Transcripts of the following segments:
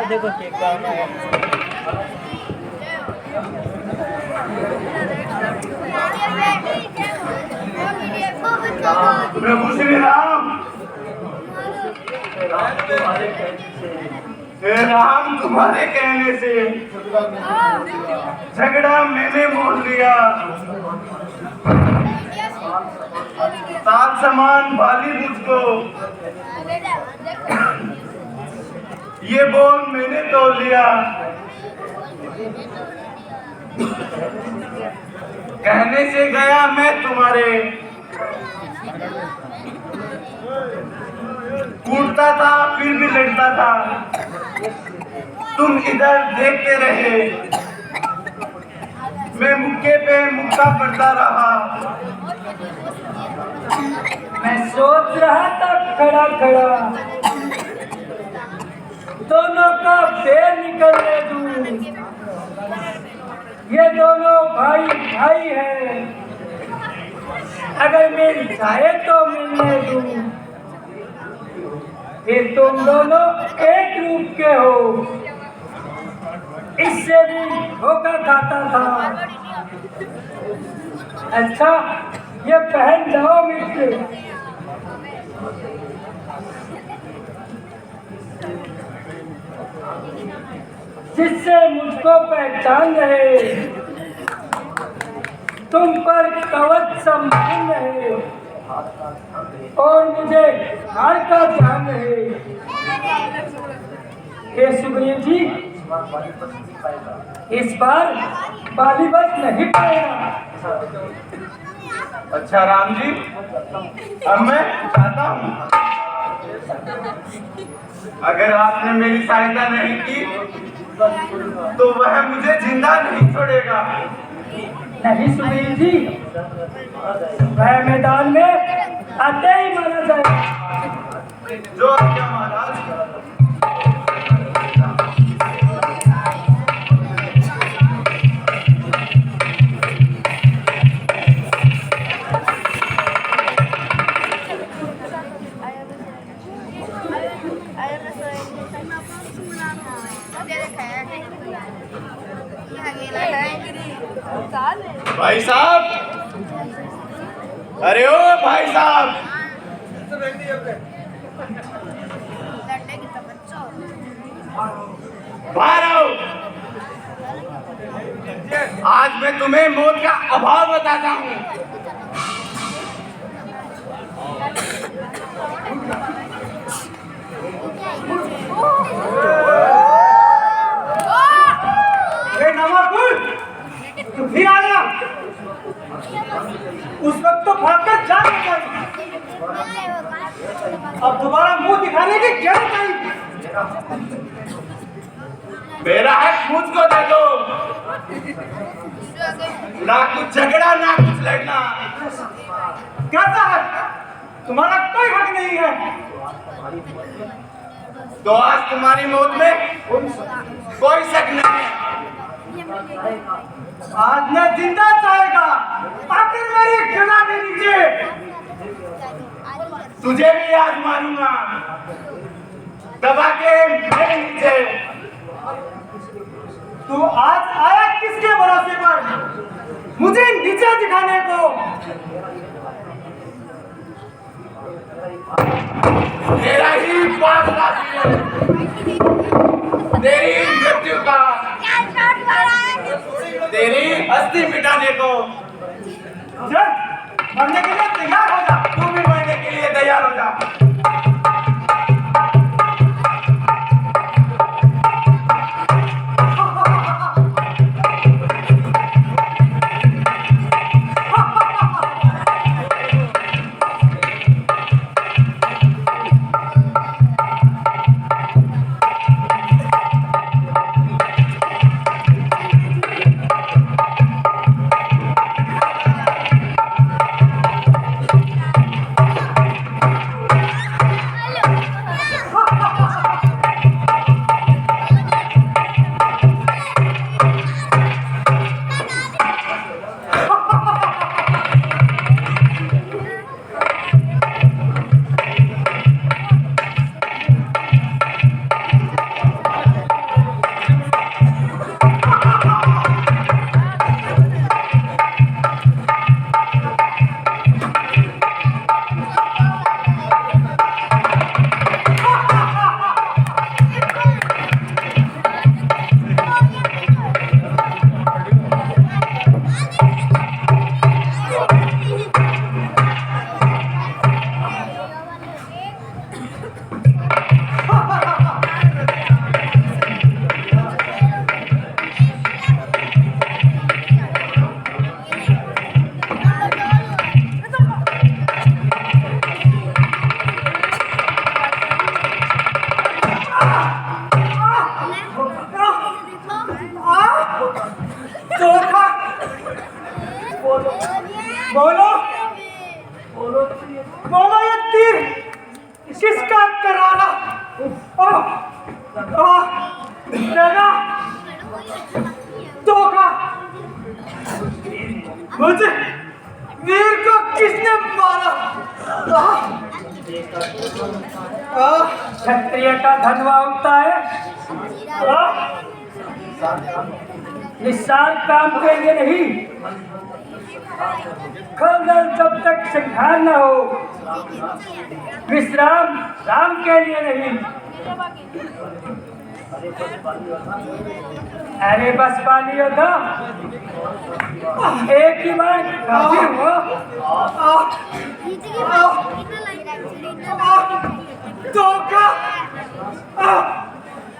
देखो केक का प्रभु श्री राम। राम तुम्हारे कहने से झगड़ा मैंने मोल लिया। सात समान वाली मुझको ये बोल मैंने तोड़ लिया। कहने से गया मैं तुम्हारे, कूटता था फिर भी लड़ता था। तुम इधर देखते रहे, मैं मुक्के पे मुक्का पड़ता रहा। मैं सोच रहा था खड़ा खड़ा दोनों का पैर निकलने दूं। ये दोनों भाई भाई हैं, अगर मिल जाए तो मिलने दूं। फिर तुम दोनों एक रूप के हो, इससे भी धोखा खाता था। अच्छा ये पहन जाओ मित्र। जिससे मुझको पहचान रहे, तुम पर कवच सम्मान रहे और मुझे हार का ध्यान रहे। हे सुग्रीव जी, इस बार बाली बच नहीं पाएगा। अच्छा राम जी, अब मैं चाहता हूँ, अगर आपने मेरी सहायता नहीं की तो वह मुझे जिंदा नहीं छोड़ेगा। नहीं सुग्रीव जी, वह मैदान में आते ही मारा जाएगा। जो आज्ञा महाराज। भाई साहब, अरे ओ भाई साहब, बाहर आओ। आज मैं तुम्हें मौत का अभाव बताता हूँ। तू फिर आ गया। उस वक्त तो भागकर जा रहा था, अब दोबारा मुंह दिखाने की क्या चाहिए? मेरा हक मुझको दे दो। ना कुछ झगड़ा ना कुछ लड़ना। कैसा हक? तुम्हारा कोई हक नहीं है। तो आज तुम्हारी मौत में कोई शक नहीं है। आज मैं जिंदा चाहेगा आखिर मेरी गला के नीचे। तुझे भी आज मारूंगा दबा के मेरे नीचे। तू आज आया किसके भरोसे पर मुझे नीचे दिखाने को? तेरा ही पाप राशि है, तेरी मृत्यु का, तेरी अस्थि मिटाने को। चल, मरने के लिए तैयार हो जा। तू भी मरने के लिए तैयार हो जा। लगा धोखा। मुझे वीर को किसने मारा? क्षत्रिय का धनवा होता है निस्सार काम के लिए नहीं, खलदल जब तक संहार न हो, विश्राम राम के लिए नहीं। अरे बस पानी योद्धा, एक ही बार काफी हो। धोखा,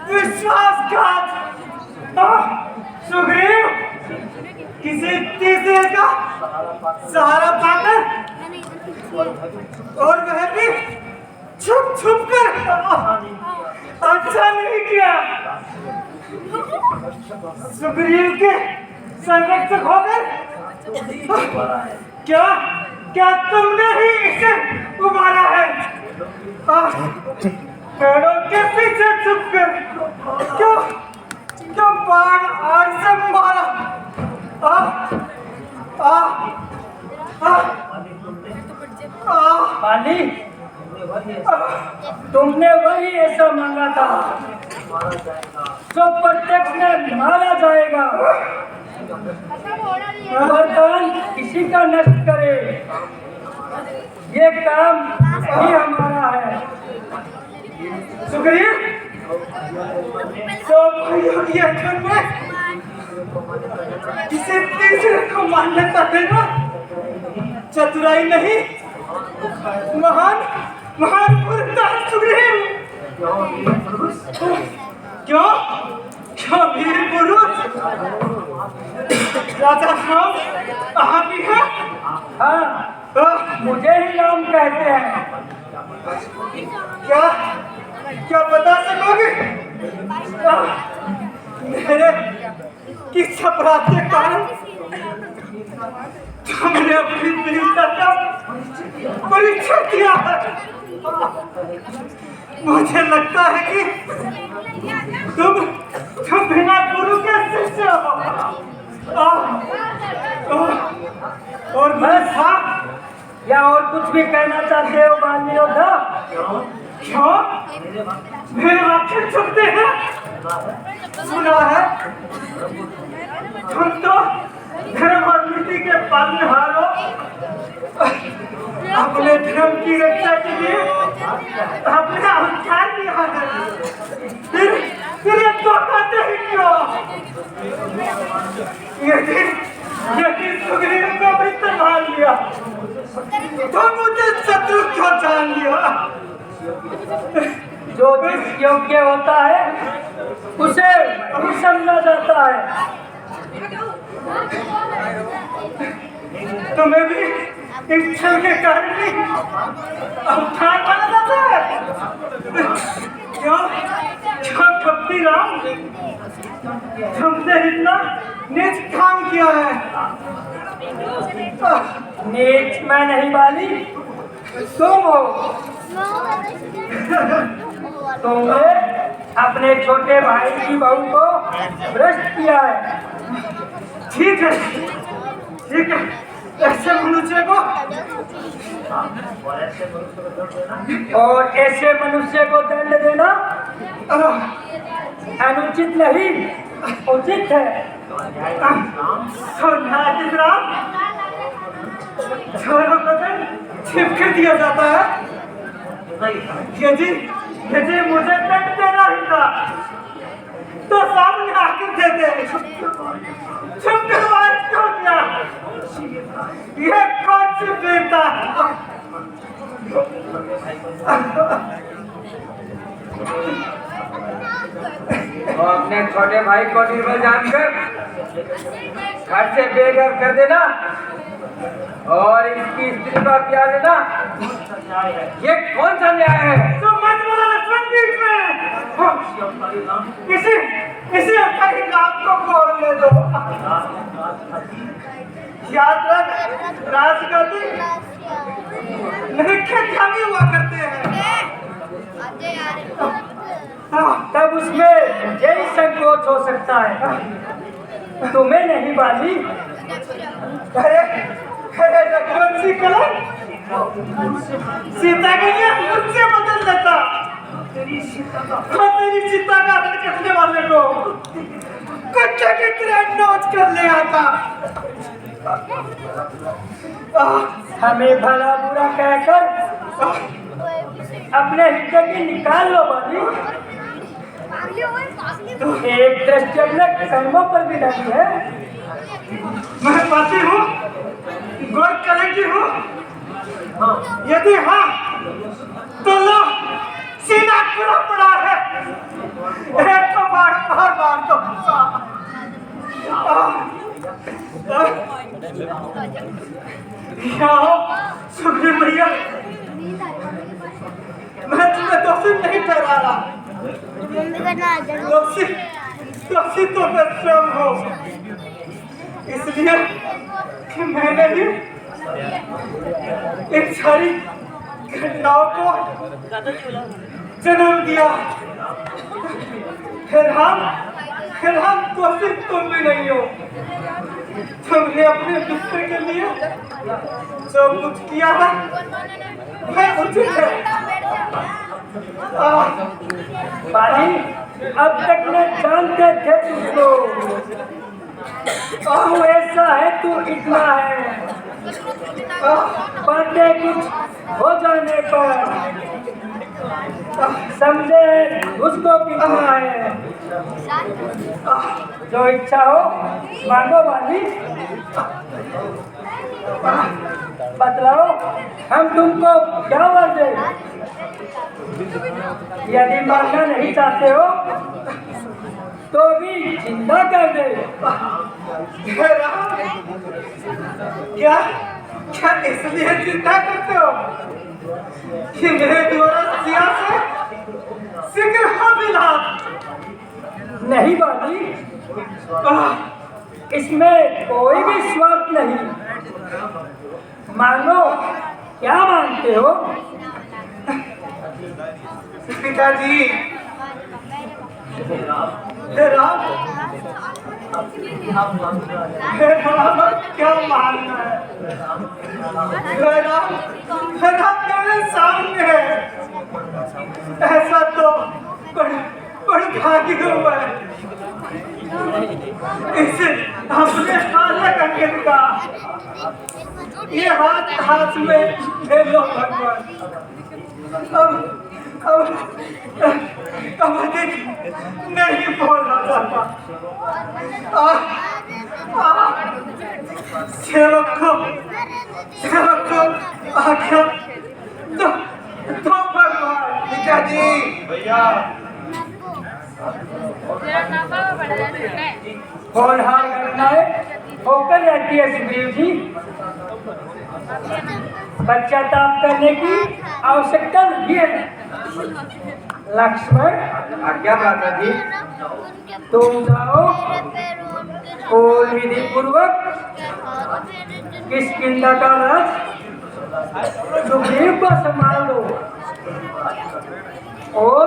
विश्वासघात, सुग्रीव किसी तीसरे का सहारा पाकर और वह भी छुप छुप कर। अच्छा नहीं किया। सुग्रीव के संरक्षक होकर क्या क्या तुमने ही इसे उबारा है? पेड़ों के पीछे छुप कर क्यों क्यों बाण आग से मारा? पाली, तुमने वही ऐसा मांगा था जो प्रत्यक्ष में मारा जाएगा। वरदान किसी का नष्ट करे, ये काम ही हमारा है। सुग्रीव, तो भाइयों की अखंड में किसी तीसरे को मान्यता देना चतुराई नहीं, महान महान पुरुष सुग्रीव। क्यों क्यों वीर पुरुष? राजा राम कहाँ भी है? हाँ, मुझे ही राम कहते हैं। क्या क्या बता सकोगे? मेरे किस अपराध के कारण तुमने अपनी वीरता का परीक्षा किया है? मुझे लगता है कि तुम बिना गुरु के शिष्य हो। और मैं था या और कुछ भी कहना चाहते हो बाली योद्धा? क्यों मेरे आंखें छुपते हैं? सुना है तुम तो धर्म और नीति के पालनहार हो। अपने धर्म की रक्षा के लिए अपना अहंकार भी हाथ फिर तो कहते ही क्यों? यदि सुग्रीव को भी संभाल लिया तो मुझे शत्रु क्यों जान लिया? जो जिस योग्य होता है उसे भी समझा जाता है। तुम्हें भी इच्छा के कारण ही अवतार बना जाता है। क्यों क्यों कपटी राम, तुमने इतना नीच काम किया है? नीच मैं नहीं बाली, तुम हो। तुमने अपने छोटे भाई की बहू को भ्रष्ट किया है। ठीक है ठीक है, ऐसे मनुष्य को और ऐसे मनुष्य को दंड देना अनुचित नहीं, उचित है। छोरों को दंड छिपके दिया जाता है। यदि मुझे दंड देना ही था तो सामने आकर देते। छुप कर बात क्यों किया? ये कौन सी वीरता? वो अपने छोटे भाई को निर्बल जानकर घर से बेघर कर देना और इसकी स्त्री का त्याग देना, ये कौन सा न्याय है? तुम मत बोलो लक्ष्मण बीच में। इसी अपने काम को खोलने दो। याद रख, राजगद्दी निरीक्षक हुआ करते हैं। तब उसमें यही संकोच हो सकता है, तुम्हें नहीं बाली। अरे अरे रघुवंश जी कलम सीता के लिए मुझसे बदल देता। तेरी सीता का हल करने वाले को कच्चे की तरह नोच कर ले आता। हमें भला बुरा कहकर अपने हृदय की निकाल लो बाली। एक दृष्टि अपने कर्मों पर भी नहीं है। मैं पाती हूँ, गौर करेंगी हूँ। यदि हाँ तो लो सीना खुला पड़ा है, एक तो बार तो क्या हो सुखी भैया, मैं तुम्हें दोषी नहीं ठहरा रहा। दोषी तो मैं स्वयं हो, इसलिए कि मैंने भी एक सारी घटनाओं को जन्म दिया। फिर हम दोषी तुम भी नहीं हो। तुमने अपने मित्र के लिए जो कुछ किया है मैं उचित है। बाली, अब तक मैं जानते थे तुमको, तू ऐसा है, तू इतना है। बातें कुछ हो जाने पर समझे उसको कितना है। जो इच्छा हो मांगो बाली, बतलाओ हम तुमको क्या वर दे। यदि मांगना नहीं चाहते हो तो भी जिंदा कर दे। क्या क्या इसलिए चिंता करते हो कि मेरे द्वारा सिया से शीघ्र हो मिला? नहीं बाली, इसमें कोई भी स्वार्थ नहीं। मांगो, क्या मांगते हो? पिताजी, हे राम, क्या मांगना है? हे राम मेरे सामने है। ऐसा तो बड़ भाग्य हुआ है। इसे अपने हाथ अंकित का ये हाथ में ले लो भगवान। अब अधिक नहीं बोलना चाहता। सेवक को आज्ञा तो भगवान। पिताजी, भैया होनहार घटनाएं होकर रहती है सुग्रीव जी। पश्चाताप करने की आवश्यकता नहीं है। लक्ष्मण, आज्ञा माता जी। तुम जाओ और विधि पूर्वक किष्किंधा का राज सुग्रीव को संभाल दो और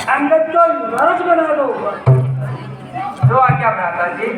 अंगद को युवराज बना दो। जो आज्ञा माता जी।